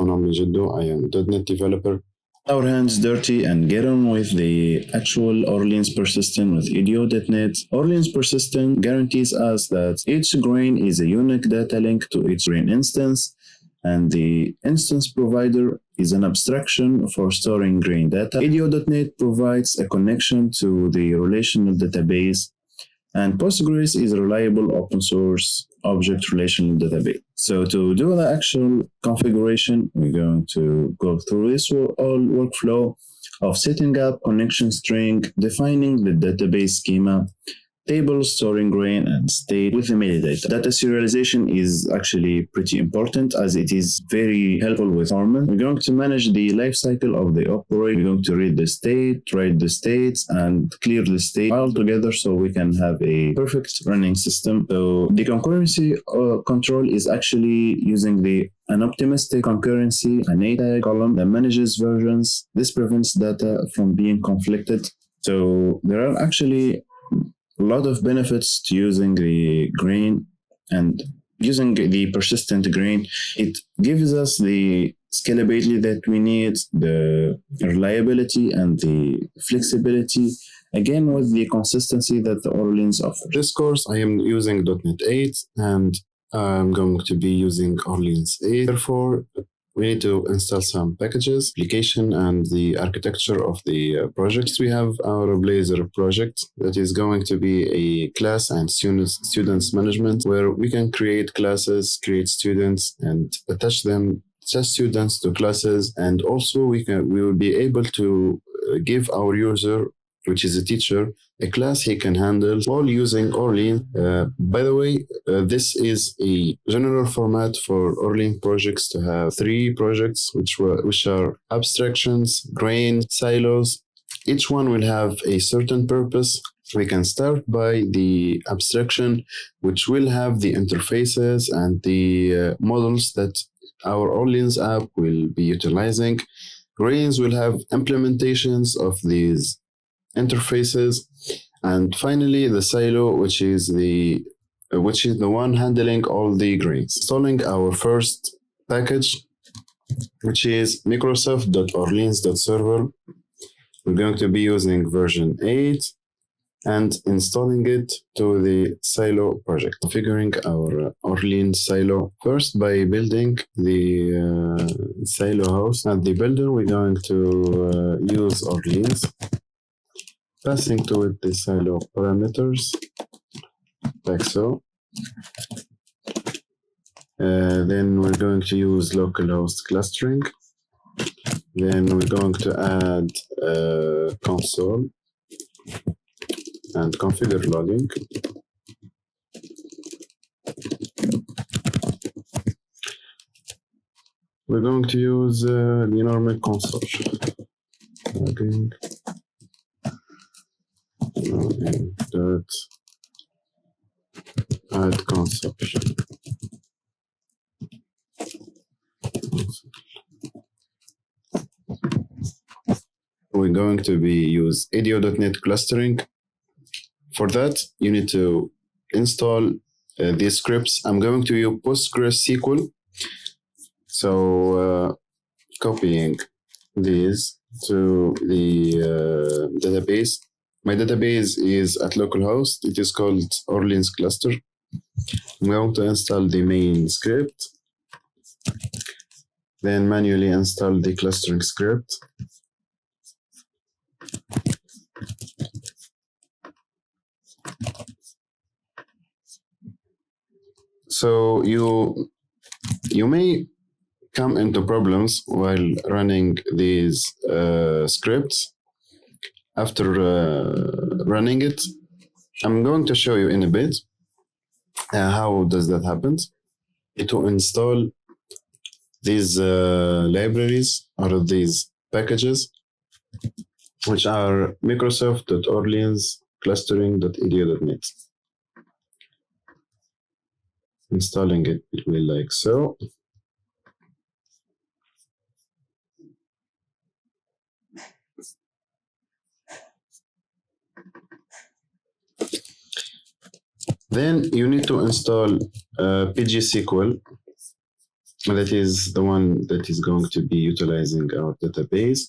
أنا عمرو جدو. I am a .NET developer. Our hands dirty and get on with the actual Orleans Persistent with ADO.NET. Orleans Persistent guarantees us that each grain is a unique data link to each grain instance, and the instance provider is an abstraction for storing grain data. ADO.NET provides a connection to the relational database, and Postgres is a reliable open source object relational database. So to do the actual configuration, we're going to go through this whole workflow of setting up connection string, defining the database schema, table storing grain, and state with the metadata. Data serialization is actually pretty important as it is very helpful with performance. We're going to manage the lifecycle of the operator. We're going to read the state, write the states, and clear the state all together so we can have a perfect running system. So the concurrency control is actually using an optimistic concurrency, an A column that manages versions. This prevents data from being conflicted. So there are actually a lot of benefits to using the grain and using the persistent grain. It gives us the scalability that we need, the reliability and the flexibility, again with the consistency that the Orleans offers. This course I am using .NET 8 and I'm going to be using Orleans 8. Therefore, we need to install some packages, application, and the architecture of the projects. We have our Blazor project that is going to be a class and students management, where we can create classes, create students, and attach students to classes. And also we will be able to give our user, which is a teacher, a class he can handle all using Orleans. By the way, this is a general format for Orleans projects to have 3 projects, which are abstractions, grain, silos. Each one will have a certain purpose. We can start by the abstraction, which will have the interfaces and the models that our Orleans app will be utilizing. Grains will have implementations of these interfaces, and finally the silo, which is the one handling all the grains. Installing our first package, which is Microsoft.Orleans.Server. We're going to be using version 8 and installing it to the silo project. Configuring our Orleans silo first by building the silo host. At the builder, we're going to use Orleans, passing to it the silo parameters, like so. Then we're going to use localhost clustering. Then we're going to add console and configure logging. We're going to use the normal console logging. Dot add consumption. We're going to use ADO.NET clustering. For that, you need to install these scripts. I'm going to use PostgreSQL. So copying these to the database. My database is at localhost. It is called Orleans Cluster. I'm going to install the main script, then manually install the clustering script. So you may come into problems while running these scripts. After running it, I'm going to show you in a bit how does that happen. To install these libraries or these packages, which are Microsoft.Orleans.Clustering.AdoNet. Installing it will be like so. Then you need to install PostgreSQL that is the one that is going to be utilizing our database.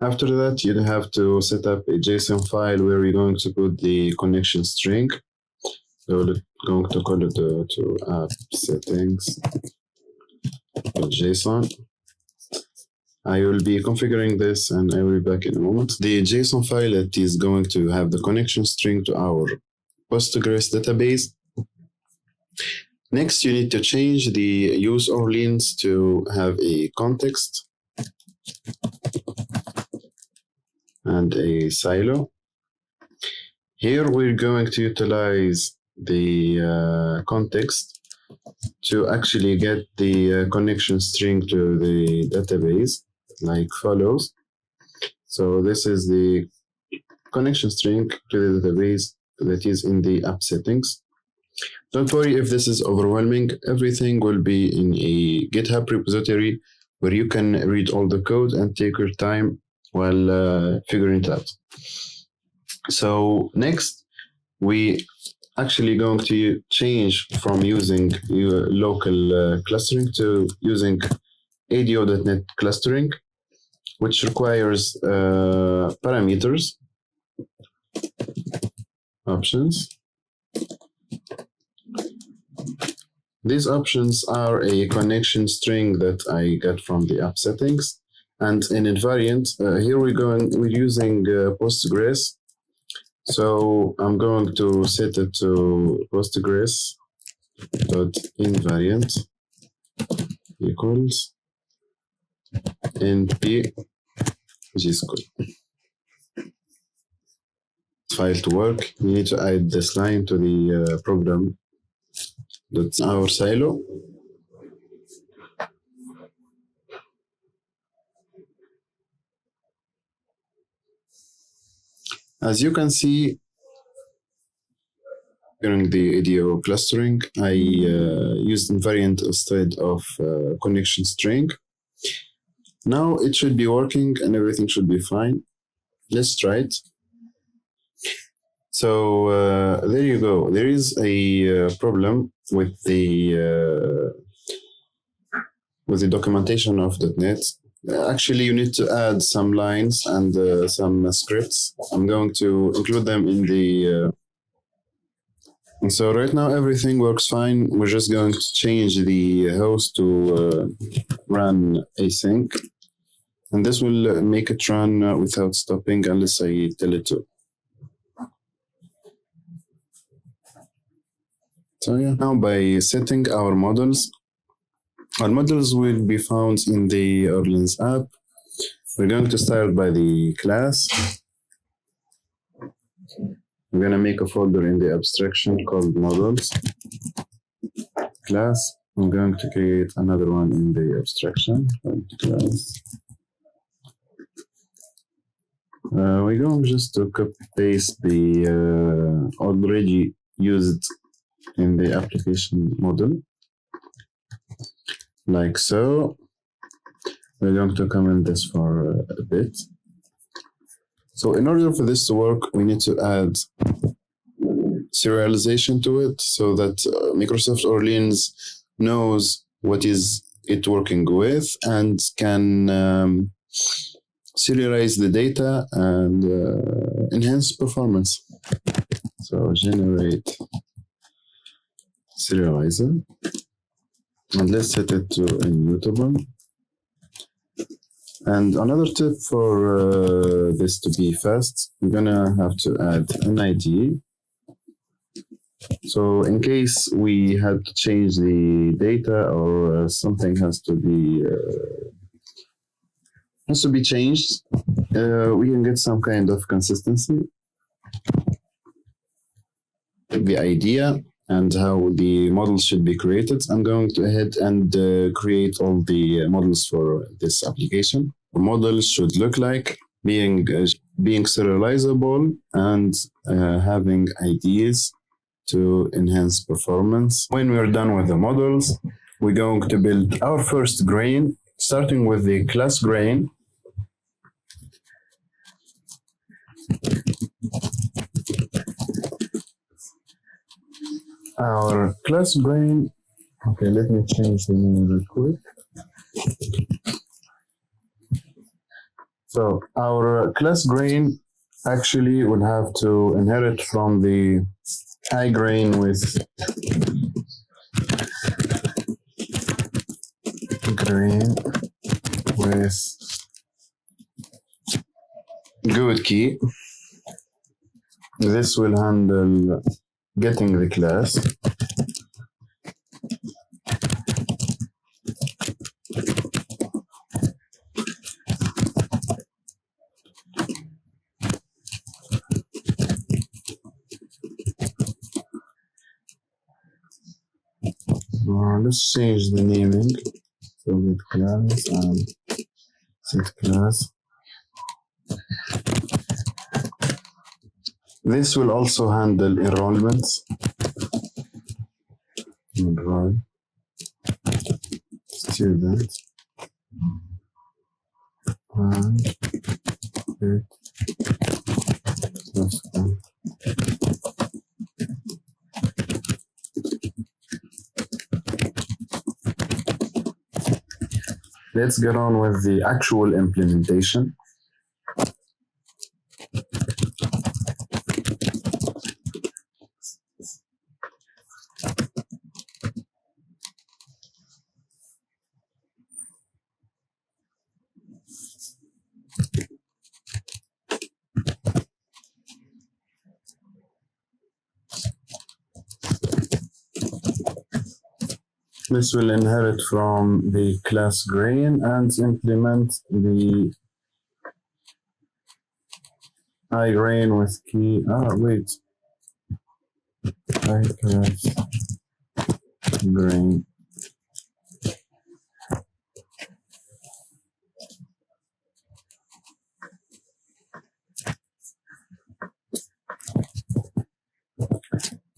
After that, you have to set up a JSON file where you're going to put the connection string. So we're going to call it to app settings.json. I will be configuring this and I will be back in a moment. The JSON file that is going to have the connection string to our Postgres database. Next, you need to change the use Orleans to have a context and a silo. Here we're going to utilize the context to actually get the connection string to the database like follows. So this is the connection string to the database that is in the app settings. Don't worry if this is overwhelming. Everything will be in a GitHub repository where you can read all the code and take your time while figuring it out. So next, we actually going to change from using local clustering to using AdoNet clustering, which requires parameters, options. These options are a connection string that I got from the app settings, and in invariant, here we're using Postgres. So I'm going to set it to Postgres.invariant equals Npgsql. File to work, we need to add this line to the program. That's our silo. As you can see, during the ADO clustering, I used invariant instead of connection string. Now it should be working and everything should be fine. Let's try it. So there you go. There is a problem with the documentation of .NET. Actually, you need to add some lines and some scripts. I'm going to include them in the. So right now everything works fine. We're just going to change the host to run async, and this will make it run without stopping unless I tell it to. So yeah, now by setting our models will be found in the Orleans app. We're going to start by the class. I'm going to make a folder in the abstraction called models class. I'm going to create another one in the abstraction called class. We're going just to copy paste the already used in the application model, like so. We're going to comment this for a bit. So in order for this to work, we need to add serialization to it so that Microsoft Orleans knows what is it working with and can serialize the data and enhance performance. So generate serializer, and let's set it to immutable. And another tip for this to be fast, we're gonna have to add an ID. So in case we had to change the data or something has to be changed, we can get some kind of consistency. The idea and how the models should be created. I'm going to ahead and create all the models for this application. The models should look like being serializable and having IDs to enhance performance. When we're done with the models, we're going to build our first grain, starting with the class grain. Our class grain Okay, let me change the name real quick. So our class grain actually would have to inherit from the iGrain with grain with good key. This will handle getting the class. Let's change the naming. So get class and set class. This will also handle enrollments. Enroll student and get class. Let's get on with the actual implementation. This will inherit from the class grain and implement the iGrain with key. Wait. iClass grain.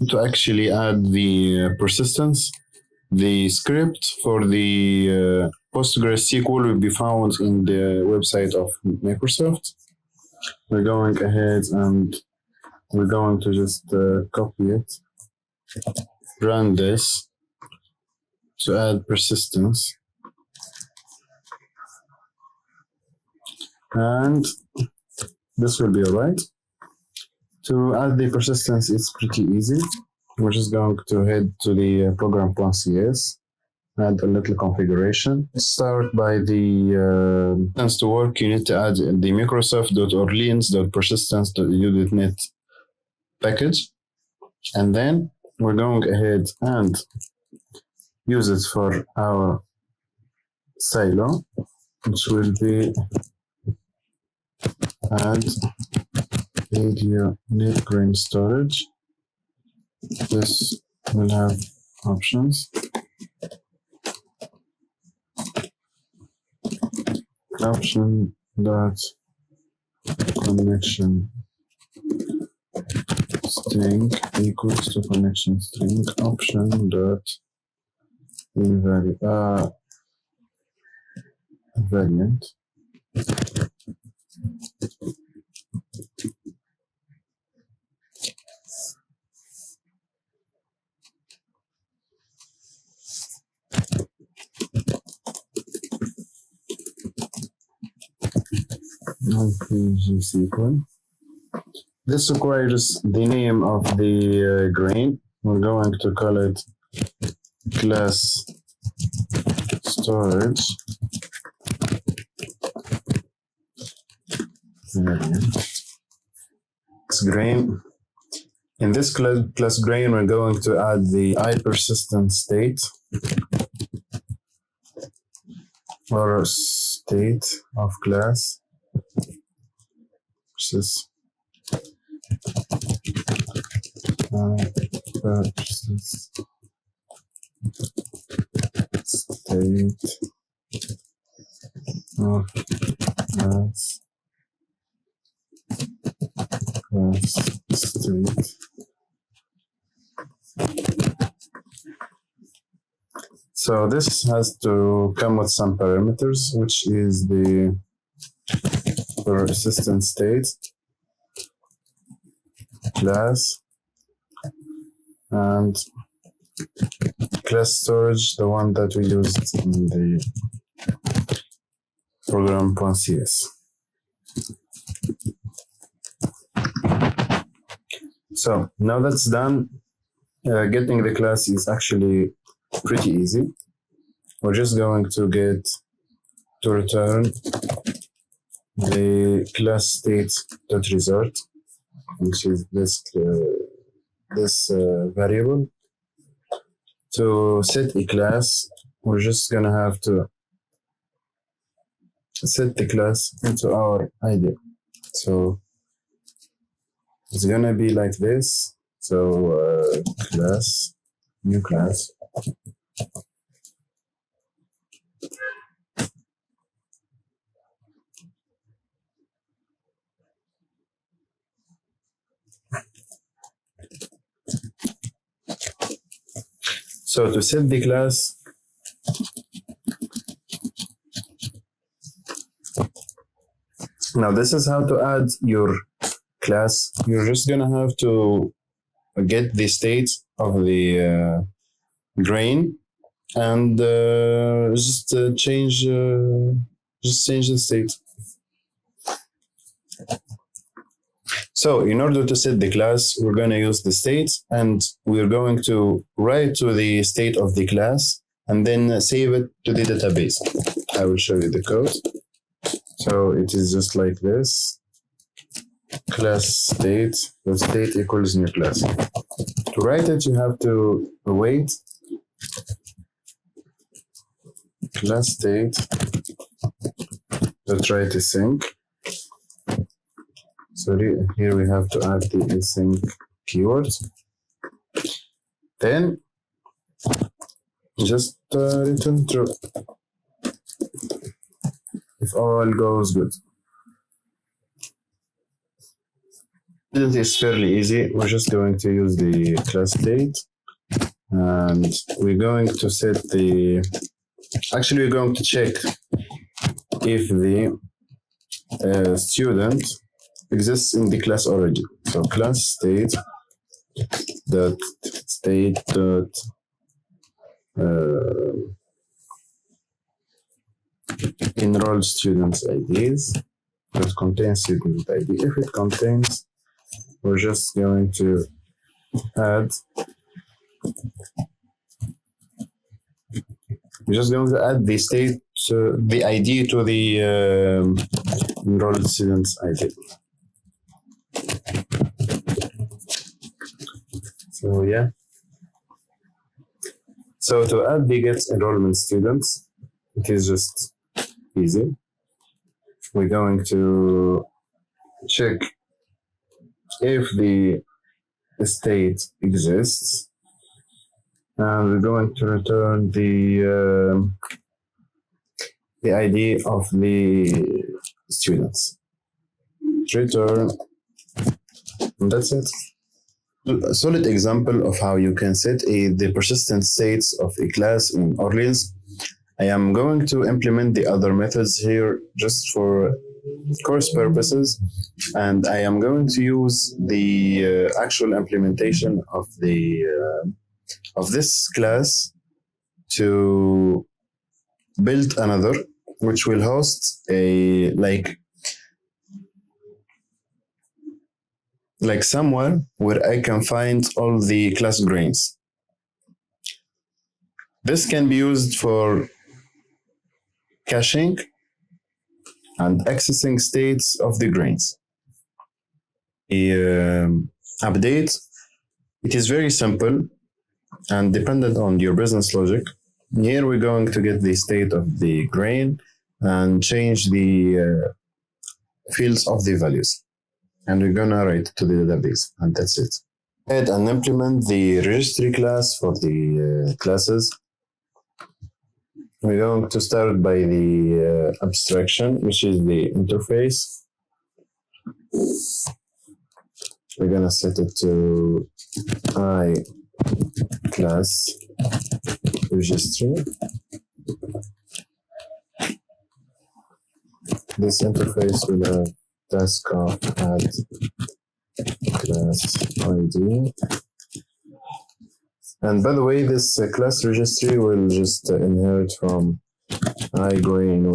To actually add the persistence, the script for the PostgreSQL will be found in the website of Microsoft. We're going ahead and we're going to just copy it, run this to add persistence. And this will be all right. To add the persistence, it's pretty easy. We're just going to head to the program.cs, add a little configuration. Start by the persistence to work. You need to add the Microsoft.Orleans.Persistence.AdoNet package. And then we're going ahead and use it for our silo, which will be add AdoNet grain storage. This will have options. Option dot connection string equals to connection string option dot invariant. Npgsql. This requires the name of the grain. We're going to call it class storage grain. In this class grain, we're going to add the iPersistence state or state of class. Persistence state of class state. So this has to come with some parameters, which is the persistence state, class, and class storage, the one that we used in the program.cs. So now that's done, getting the class is actually pretty easy. We're just going to return the class state.result, which is this variable. To set a class, we're just gonna have to set the class into our ID. So it's gonna be like this. So class, new class. So to set the class, now this is how to add your class. You're just gonna have to get the state of the grain and just change the state. So in order to set the class, we're going to use the state, and we're going to write to the state of the class and then save it to the database. I will show you the code. So it is just like this. Class state, the state equals new class. To write it, you have to wait. Class state, let's write async. Sorry, here we have to add the async keyword. Then just return true if all goes good. This is fairly easy. We're just going to use the class state, and we're going to set the. Actually, we're going to check if the student exists in the class already. So class state dot state dot enrolled students IDs that contains student ID. If it contains, we're just going to add. We're just going to add the state, the ID to the enrolled students ID. So yeah. So to add the get enrollment students, it is just easy. We're going to check if the state exists, and we're going to return the ID of the students. Return, and that's it. A solid example of how you can set the persistent states of a class in Orleans. I am going to implement the other methods here just for course purposes, and I am going to use the actual implementation of the of this class to build another, which will host a like somewhere where I can find all the class grains. This can be used for caching and accessing states of the grains. The update, it is very simple and dependent on your business logic. Here we're going to get the state of the grain and change the fields of the values. And we're gonna write to the database, and that's it. Add and implement the registry class for the classes. We're going to start by the abstraction, which is the interface. We're gonna set it to I class registry. This interface will have task of add class ID. And by the way, this class registry will just inherit from iGrain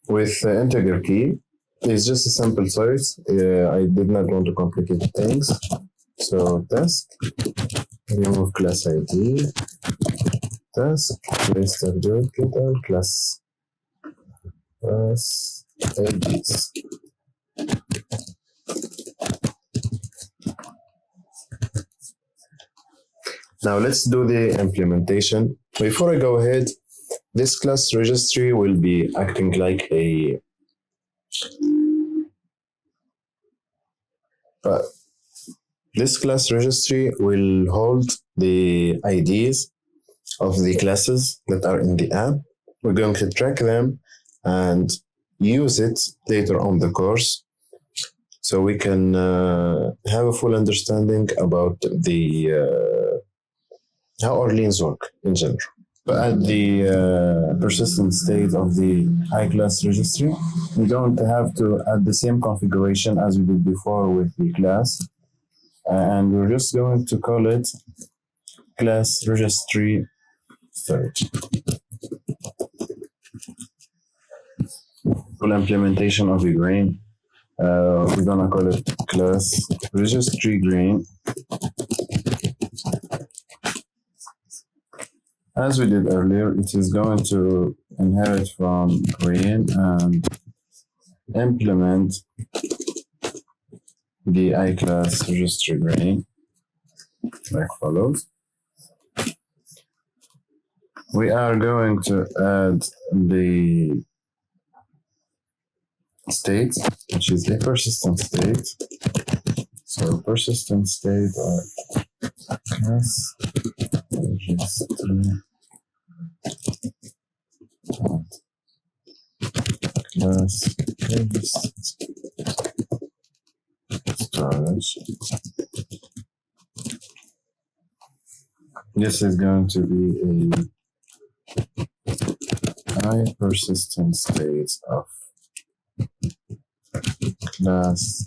with integer key. It's just a simple site. I did not want to complicate things. So task, remove class ID, task, place getter class IDs. Now let's do the implementation. Before I go ahead, this class registry will be acting like a this class registry will hold the IDs of the classes that are in the app. We're going to track them and use it later on the course so we can have a full understanding about the how Orleans work in general. But at the persistent state of the iClass registry, we don't have to add the same configuration as we did before with the class. And we're just going to call it class registry storage. Full implementation of the grain. We're gonna call it class registry grain. As we did earlier, it is going to inherit from grain and implement the iClass registry grain like follows. We are going to add the state, which is a persistent state. So persistent state or class registry class storage. This is going to be a persistent state of class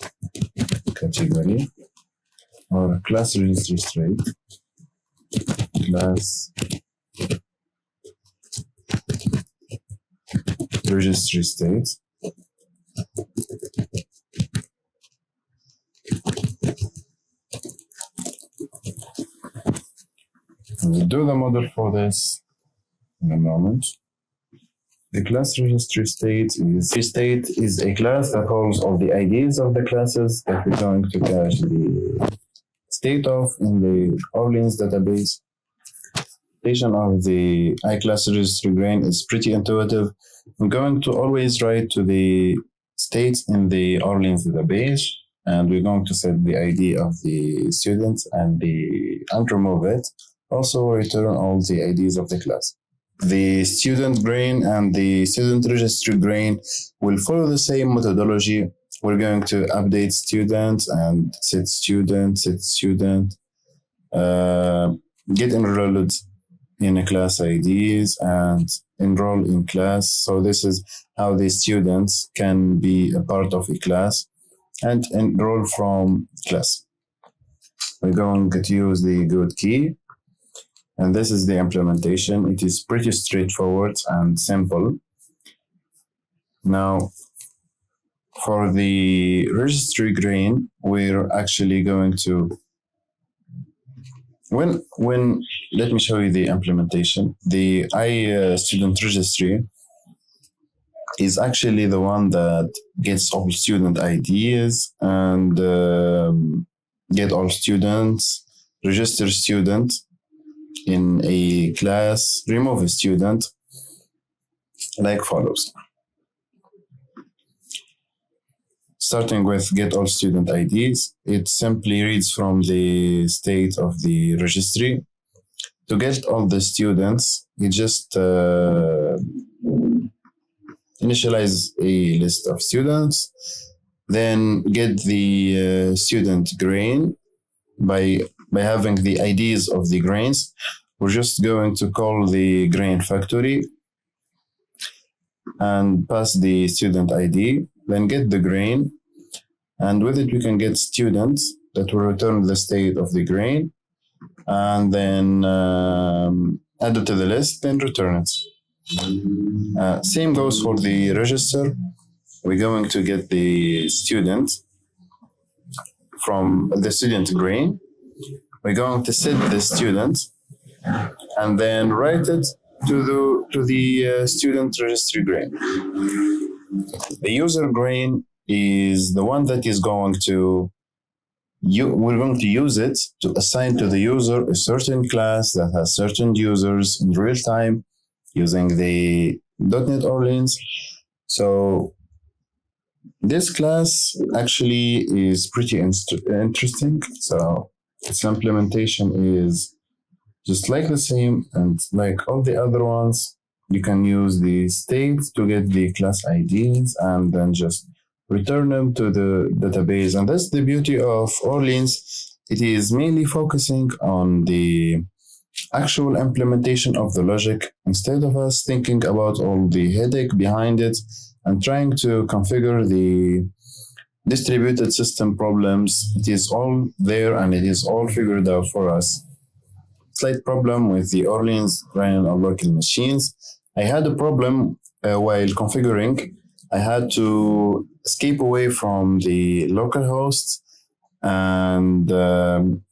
category or class registry state, class registry state. We'll do the model for this in a moment. The class registry state is a class that holds all the IDs of the classes that we're going to cache the state of in the Orleans database. Implementation of the iClass registry grain is pretty intuitive. I'm going to always write to the states in the Orleans database, and we're going to set the ID of the student and remove it. Also return all the IDs of the class. The student grain and the student registry grain will follow the same methodology. We're going to update student and set student, get enrolled in a class IDs and enroll in class. So this is how the students can be a part of a class and enroll from class. We're going to use the good key. And this is the implementation. It is pretty straightforward and simple. Now, for the registry grain, we're actually going to, let me show you the implementation. The student registry is actually the one that gets all student IDs and get all students, register student in a class, remove a student, like follows. Starting with get all student IDs, it simply reads from the state of the registry. To get all the students, you just initialize a list of students, then get the student grain by having the IDs of the grains. We're just going to call the grain factory and pass the student ID. then get the grain, and with it we can get students that will return the state of the grain, and then add it to the list, then return it. Same goes for the register. We're going to get the student from the student grain. We're going to set the student and then write it to the student registry grain. The user grain is the one that is going to we're going to use it to assign to the user a certain class that has certain users in real time using the .NET Orleans. So this class actually is pretty interesting. So its implementation is just like the same, and like all the other ones, you can use the states to get the class IDs and then just return them to the database. And that's the beauty of Orleans. It is mainly focusing on the actual implementation of the logic instead of us thinking about all the headache behind it and trying to configure the distributed system problems. It is all there and it is all figured out for us. Slight problem with the Orleans running on local machines. I had a problem while configuring. I had to escape away from the local host and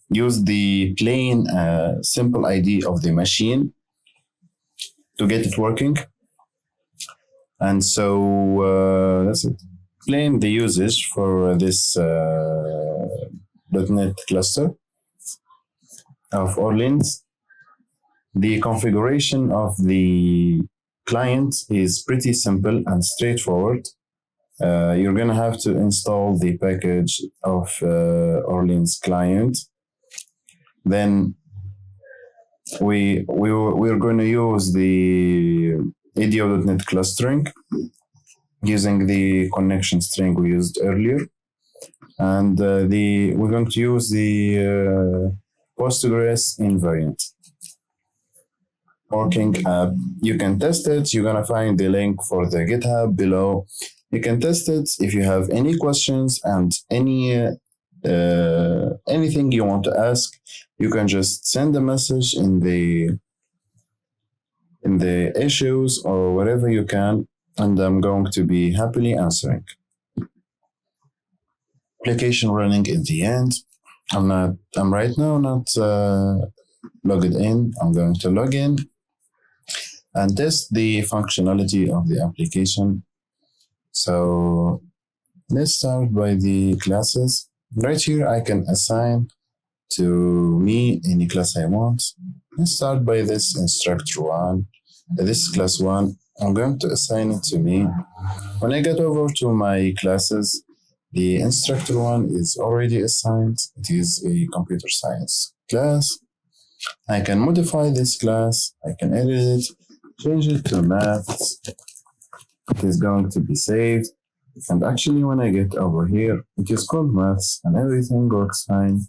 use the plain simple ID of the machine to get it working. And so that's it. Plain the usage for this .NET cluster of Orleans. The configuration of the client is pretty simple and straightforward. You're going to have to install the package of Orleans.Client. Then we're going to use the ADO.NET clustering using the connection string we used earlier. And we're going to use the Postgres invariant working app. You can test it. You're going to find the link for the GitHub below. You can test it. If you have any questions and anything you want to ask, you can just send a message in the issues or wherever you can, and I'm going to be happily answering. Application running in the end. I'm right now not logged in. I'm going to log in and test the functionality of the application. So let's start by the classes. Right here, I can assign to me any class I want. Let's start by this instructor one. This class one, I'm going to assign it to me. When I get over to my classes, the instructor one is already assigned. It is a computer science class. I can modify this class. I can edit it, change it to maths. It is going to be saved. And actually, when I get over here, it is called maths and everything works fine.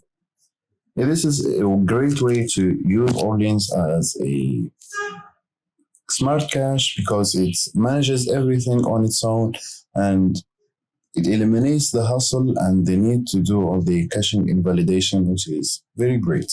Yeah, this is a great way to use Orleans as a smart cache because it manages everything on its own and it eliminates the hustle and the need to do all the caching invalidation, which is very great.